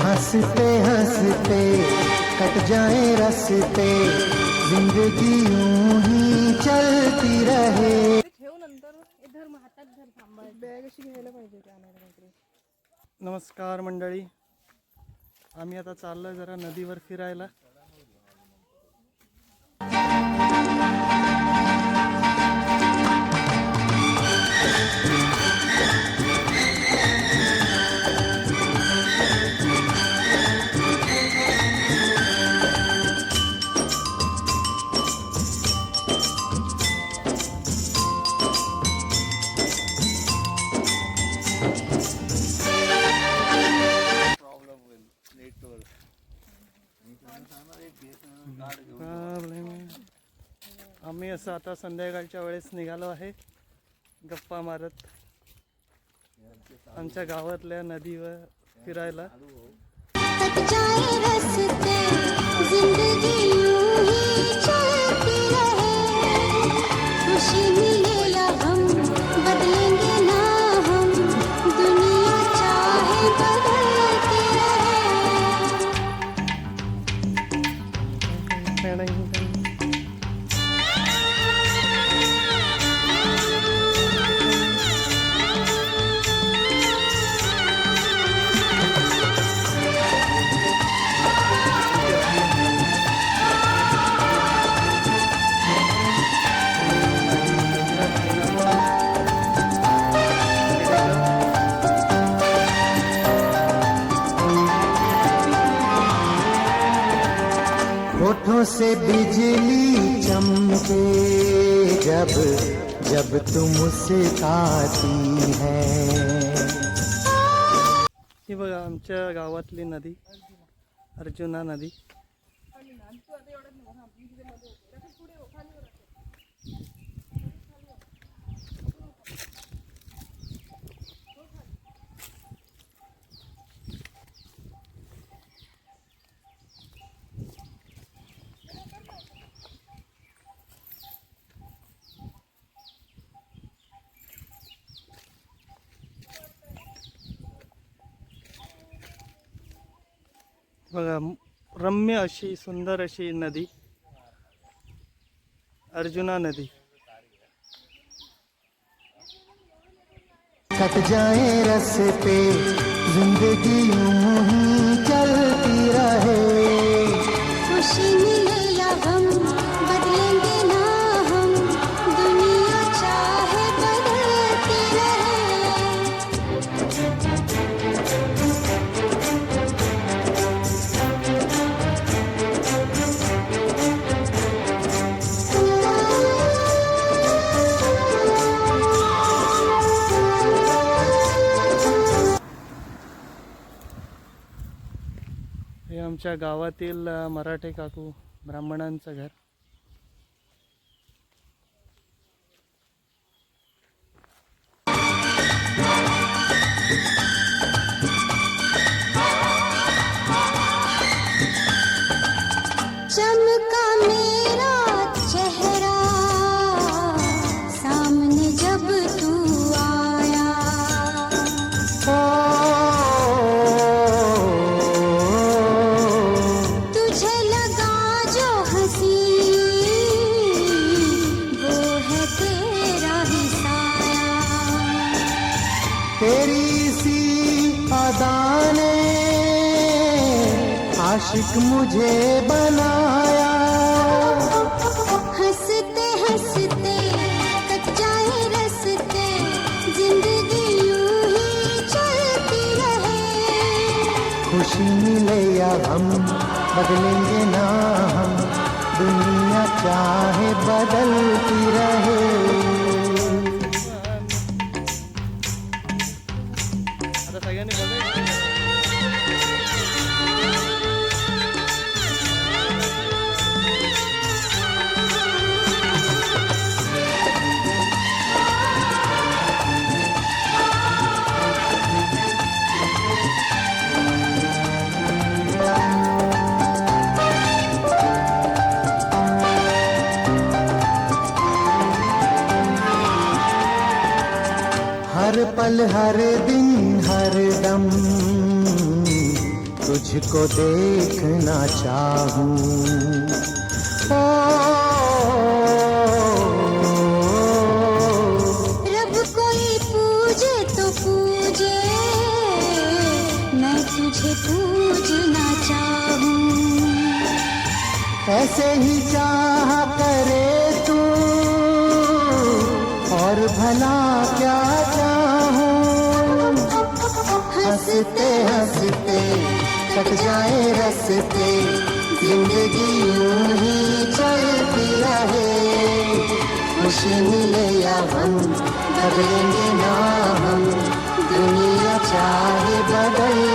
हंसते हंसते कट जाए रास्ते, जिंदगी यूं ही चलती रहे। नमस्कार मंडळी, आम्ही आता चाललोय जरा नदीवर फिरायला. आम्ही असं आता संध्याकाळच्या वेळेस निघालो आहे गप्पा मारत आमच्या गावातल्या नदीवर फिरायला. होठों से बिजली चमके जब जब तुम मुस्कुराती है. ही बघा आमच्या गावातली नदी, अर्जुना नदी. बघा रम्य अशी सुंदर अशी नदी अर्जुना नदी. कट जाए रास्ते, जिंदगी यूं ही चलती रहे. खुशी मिले या गम बदलेंगे ना हम, दुनिया चाहे बदलती रहे. हे आमच्या गावातील मराठे काकू ब्राह्मणांचं घर. चमका मेरा चेहरा सामने जब तू आया. तुझे लगा जो हंसी वो है तेरा ही साया. तेरी सी अदा ने आशिक मुझे बनाया. हंसते हंसते कट जाए रास्ते, जिंदगी यूं ही चलती रहे. खुशी मिले या हम बदलेंगे ना हम, दुनिया चाहे बदलती रहे. आता सगळ्यांनी बघायचं. हर पल हर दिन हर दम तुझ तुझको देखना चाहूं। ओ, रब कोई पूजे तो पूजे, मैं तुझे पूजना चाहूं। ऐसे ही चाह करे तू और भला क्या चाहूं। हंसते हंसते कट जाए रस्ते, जिंदगी यूं ही चलती रहे। खुशी मिले या हम बदलेंगे ना हम, दुनिया चाहे बदल